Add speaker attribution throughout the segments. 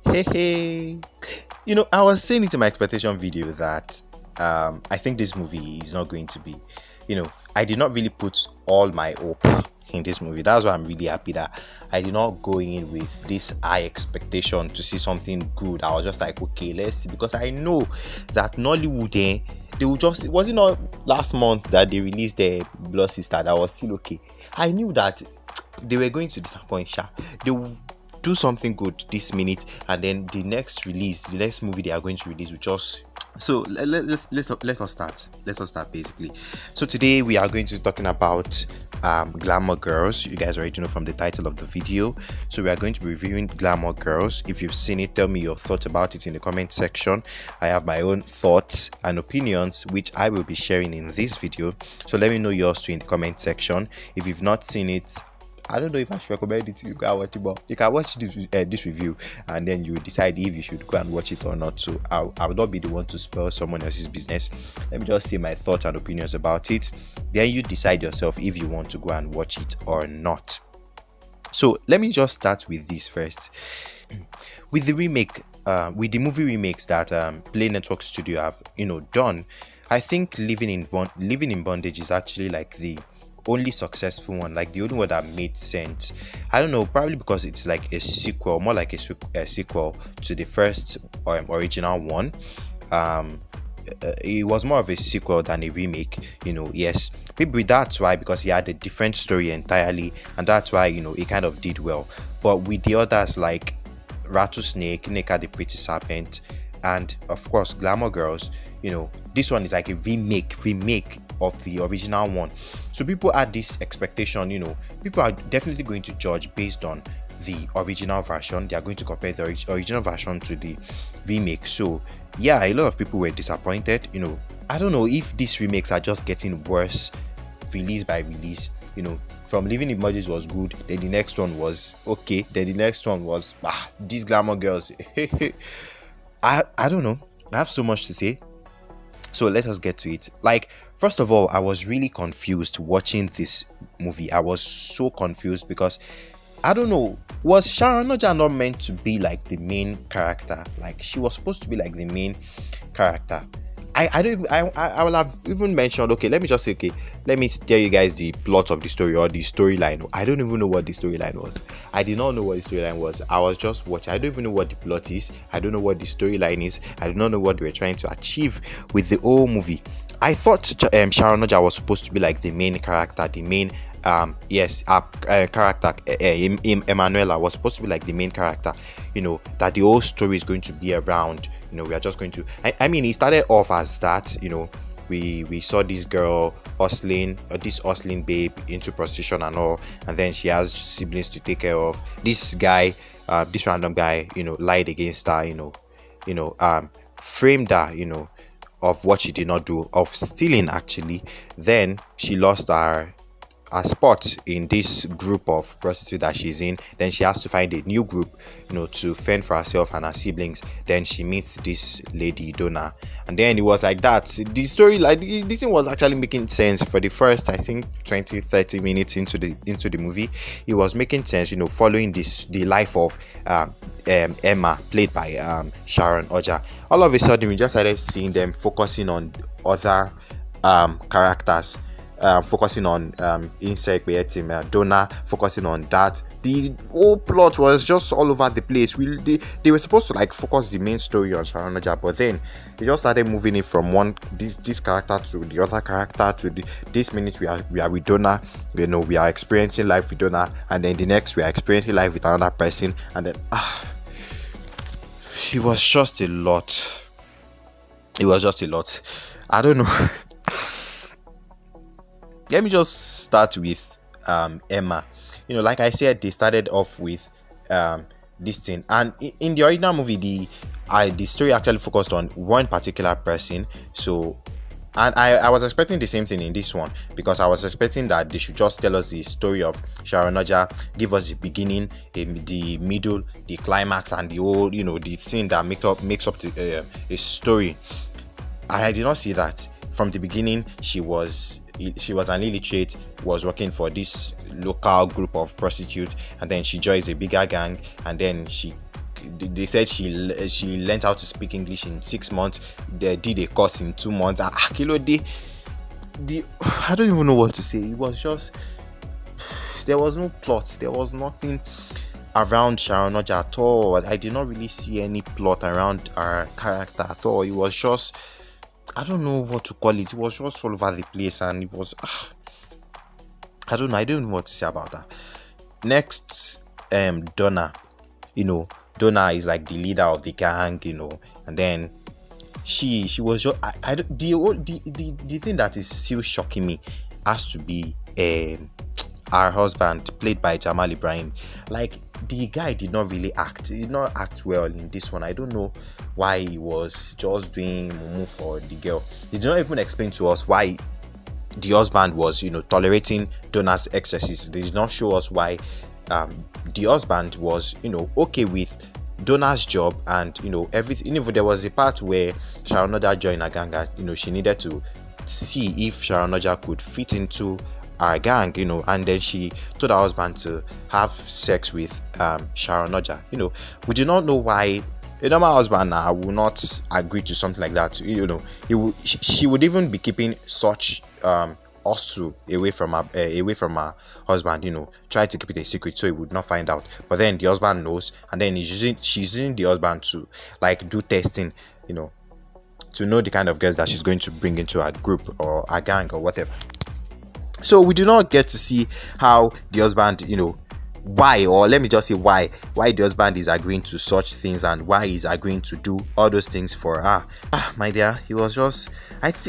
Speaker 1: Hey, hey. I was saying it in my expectation video that I think this movie is not going to be, I did not really put all my hope in this movie. That's why I'm really happy that I did not go in with this high expectation to see something good. I was just like, okay, let's see, because I know that Nollywood, they will just, was it not last month that they released the Blood Sister that was still okay? I knew that they were going to disappoint Sha. They will do something good this minute, and then the next movie they are going to release will just. So let us start. Let us start basically. So today we are going to be talking about Glamour Girls. You guys already know from the title of the video. So we are going to be reviewing Glamour Girls. If you've seen it, tell me your thoughts about it in the comment section. I have my own thoughts and opinions which I will be sharing in this video. So let me know yours too in the comment section. If you've not seen it, I don't know if I should recommend it to you. Go and watch it, but you can watch this review, and then you decide if you should go and watch it or not. So I will not be the one to spoil someone else's business. Let me just say my thoughts and opinions about it. Then you decide yourself if you want to go and watch it or not. So let me just start with this first. With the remake, with the movie remakes that Play Network Studio have done, I think Living in Bondage is actually like the only successful one, like the only one that made sense. I don't know, probably because it's like a sequel, more like a sequel to the first original one. It was more of a sequel than a remake, yes, maybe that's why, because he had a different story entirely, and that's why it kind of did well. But with the others like Rattlesnake, Nneka the Pretty Serpent, and of course Glamour Girls, this one is like a remake of the original one. So people had this expectation, people are definitely going to judge based on the original version. They are going to compare the original version to the remake. So yeah, a lot of people were disappointed. I don't know if these remakes are just getting worse release by release. From Living in Bondage was good, then the next one was okay, then the next one was these Glamour Girls. I don't know. I have so much to say. So let us get to it. Like, first of all, I was really confused watching this movie. I was so confused because I don't know, was Sharon Ooja not meant to be like the main character? Like, she was supposed to be like the main character. I will have even mentioned, okay, let me just say, okay, let me tell you guys the plot of the story or the storyline. I don't even know what the storyline was. I did not know what the storyline was. I was just watching. I don't even know what the plot is. I don't know what the storyline is. I do not know what they were trying to achieve with the whole movie. I thought Sharon Ooja was supposed to be like the main character, the main character. Emanuela was supposed to be like the main character, that the whole story is going to be around, we are just going to, I mean, it started off as that, we saw this girl hustling, this hustling babe into prostitution and all, and then she has siblings to take care of. This guy, this random guy, lied against her, framed her, of what she did not do, of stealing actually. Then she lost her spot in this group of prostitutes that she's in. Then she has to find a new group, to fend for herself and her siblings. Then she meets this lady Donna, and then it was like that. The story, like, this thing was actually making sense for the first, I think, 20-30 minutes into the movie. It was making sense, following the life of Emma, played by Sharon Ooja. All of a sudden we just started seeing them focusing on other characters, focusing on Nse Ikpe Etim, Donna, focusing on that. The whole plot was just all over the place. They were supposed to like focus the main story on Sharon Ooja, but then they just started moving it from this character to the other character to this minute we are with Donna, we are experiencing life with Donna, and then the next we are experiencing life with another person, and then it was just a lot. It was just a lot. I don't know. Let me just start with Emma. Like I said, they started off with this thing, and in the original movie, the story actually focused on one particular person. So, and I was expecting the same thing in this one, because I was expecting that they should just tell us the story of Sharon Ooja, give us the beginning, the middle, the climax, and the whole, the thing that makes up the story. And I did not see that. From the beginning, she was she was an illiterate, was working for this local group of prostitutes, and then she joins a bigger gang, and then they said she learned how to speak English in 6 months. They did a course in 2 months. I don't even know what to say. It was just, there was no plot. There was nothing around Sharon Ooja at all. I did not really see any plot around her character at all. It was just, I don't know what to call it. It was just all over the place, and it was, I don't know. I don't know what to say about that. Next, Donna. Donna is like the leader of the gang, and then she was just, the thing that is still shocking me has to be our husband, played by Jamal Ibrahim. Like, the guy did not act well in this one. I don't know why he was just doing mumu for the girl. They did not even explain to us why the husband was, tolerating Donna's excesses. They did not show us why the husband was, okay with Donna's job and everything. Even there was a part where Sharon Ooja joined a gang, she needed to see if Sharon Ooja could fit into our gang, and then she told her husband to have sex with Sharon Ooja. We do not know why a normal husband will not agree to something like that. She would even be keeping such also away from her husband, try to keep it a secret so he would not find out. But then the husband knows, and then she's using the husband to like do testing, to know the kind of girls that she's going to bring into a group or a gang or whatever. So we do not get to see how the husband, why, or let me just say why the husband is agreeing to such things and why he's agreeing to do all those things for her. My dear, he was just,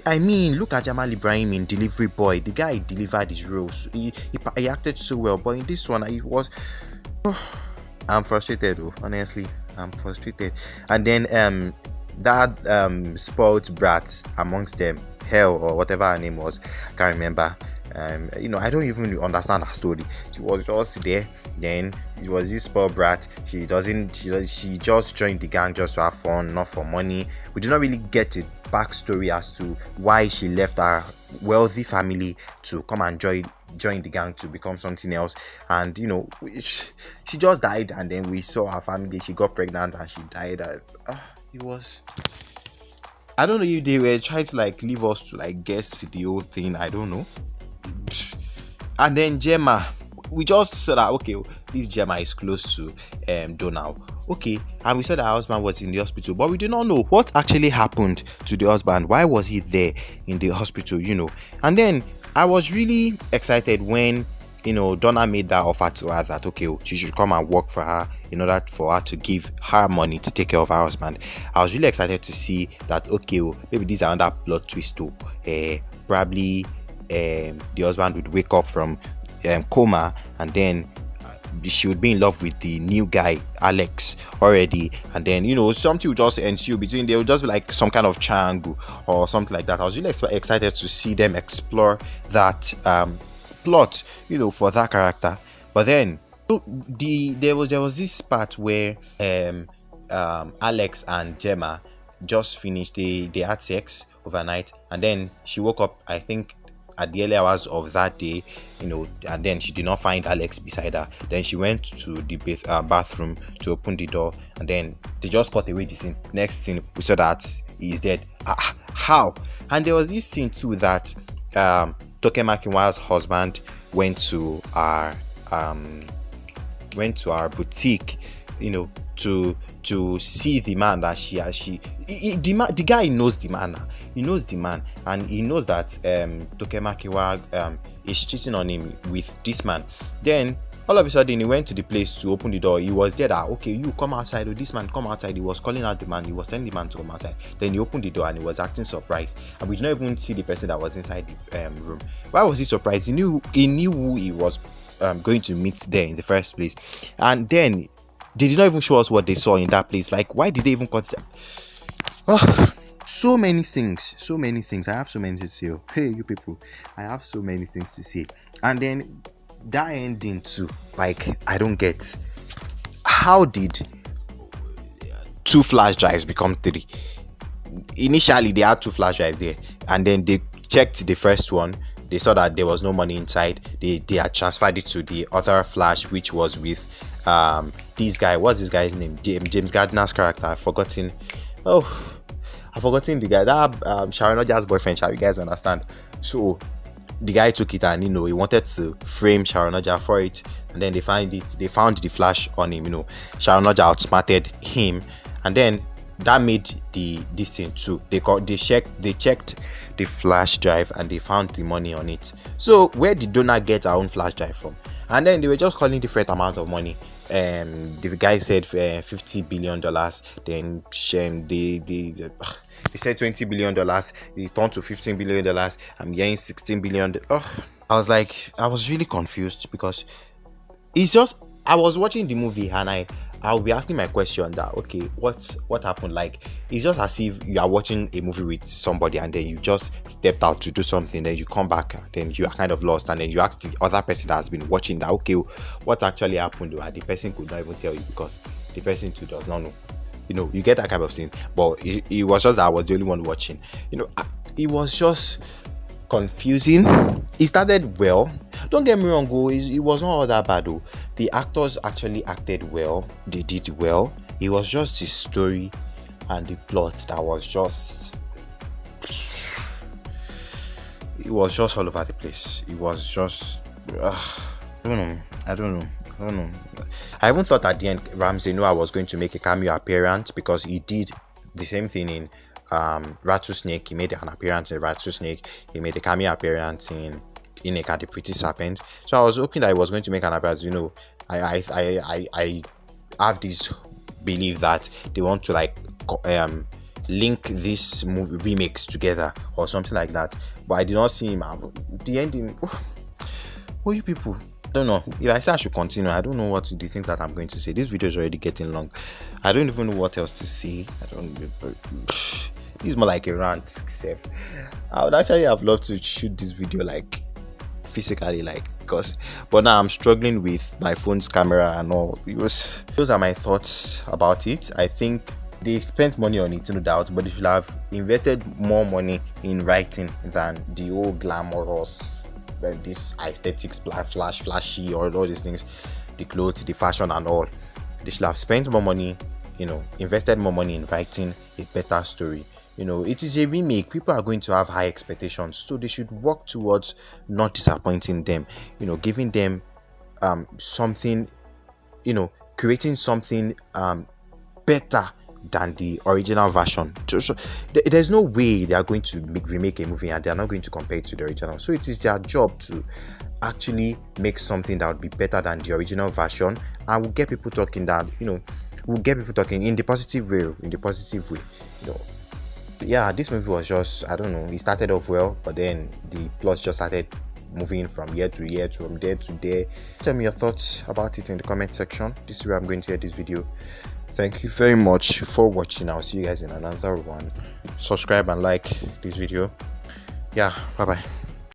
Speaker 1: I mean, look at Jamal Ibrahim in Delivery Boy. The guy delivered his roles. He acted so well, but in this one, he was, I'm frustrated though, honestly. I'm frustrated. And then that spoiled brat amongst them, Hell or whatever her name was, I can't remember. I don't even understand her story. She was just there. Then it was this spoiled brat. She just joined the gang just to have fun, not for money. We do not really get a backstory as to why she left her wealthy family to come and join the gang to become something else. And she just died, and then we saw her family. She got pregnant and she died. It was, I don't know if they were trying to like leave us to like guess the whole thing. I don't know. And then Jemma, we just saw that okay, this Jemma is close to Donna. Okay, and we saw that her husband was in the hospital, but we do not know what actually happened to the husband. Why was he there in the hospital? And then I was really excited when Donna made that offer to her that okay, she should come and work for her in order for her to give her money to take care of her husband. I was really excited to see that okay, maybe this is another plot twist too. Probably the husband would wake up from coma, and then she would be in love with the new guy Alex already, and then something would just ensue between. There would just be like some kind of triangle or something like that. I was really excited to see them explore that plot for that character. But then there was this part where Alex and Jemma just finished. They had sex overnight, and then she woke up, I think, at the early hours of that day, and then she did not find Alex beside her. Then she went to the bathroom to open the door, and then they just cut away the scene. Next scene, we saw that he's dead. How? And there was this scene too that Toke Makinwa's husband went to our boutique, to see the man that the guy knows the man. He knows the man, and he knows that Toke Makinwa is cheating on him with this man. Then all of a sudden he went to the place to open the door. He was there that okay, you come outside, or this man come outside. He was calling out the man. He was telling the man to come outside. Then he opened the door and he was acting surprised, and we did not even see the person that was inside the room. Why was he surprised? He knew who he was going to meet there in the first place. And then they did not even show us what they saw in that place. Like, why did they even consider? So many things. I have so many things to say. Hey, you people, I have so many things to say. And then that ending too, like, I don't get, how did 2 flash drives become 3? Initially they had 2 flash drives there, and then they checked the first one, they saw that there was no money inside. They had transferred it to the other flash, which was with this guy. What's this guy's name? James Gardner's character. I've forgotten the guy, that Sharon Ooja's boyfriend. Shall you guys understand? So the guy took it, and he wanted to frame Sharon Ooja for it, and then they found the flash on him. Sharon Ooja outsmarted him, and then that made this thing too. They checked the flash drive, and they found the money on it. So where did Donna get her own flash drive from? And then they were just calling different amounts of money. The guy said $50 billion. Then they said $20 billion. It turned to $15 billion. I'm getting $16 billion. I was really confused, because it's just, I was watching the movie, and I'll be asking my question that, okay, what happened? Like, it's just as if you are watching a movie with somebody, and then you just stepped out to do something, then you come back, then you are kind of lost, and then you ask the other person that has been watching that, okay, what actually happened? And the person could not even tell you, because the person too does not know. You get that kind of thing. But it was just that I was the only one watching. It was just confusing. It started well. Don't get me wrong, it was not all that bad though. The actors actually acted well. They did well. It was just the story and the plot that was just, it was just all over the place. It was just, I don't know. I even thought at the end Ramsey Noah was going to make a cameo appearance, because he did the same thing in Rattlesnake. He made an appearance in Rattlesnake. He made a cameo appearance in Nneka the Pretty Serpent. So I was hoping that he was going to make an appearance. I have this belief that they want to link these remakes together or something like that. But I did not see him. The ending. What you people? I don't know. If I say I should continue, I don't know what the things that I'm going to say. This video is already getting long. I don't even know what else to say. This is more like a rant. I would actually have loved to shoot this video physically, but now I'm struggling with my phone's camera and all. Those are my thoughts about it. I think they spent money on it, no doubt, but they should have invested more money in writing than the old glamorous, this aesthetics, flashy, or all these things, the clothes, the fashion and all. They should have spent more money, invested more money in writing a better story. It is a remake. People are going to have high expectations, so they should work towards not disappointing them, giving them something, creating something better than the original version. So there's no way they are going to remake a movie and they are not going to compare it to the original. So it is their job to actually make something that would be better than the original version, and will get people talking, that will get people talking in the positive way. Yeah, this movie was just, I don't know, it started off well, but then the plot just started moving from year to year, from there to there. Tell me your thoughts about it in the comment section. This is where I'm going to end this video. Thank you very much for watching. I'll see you guys in another one. Subscribe and like this video. Yeah, bye bye.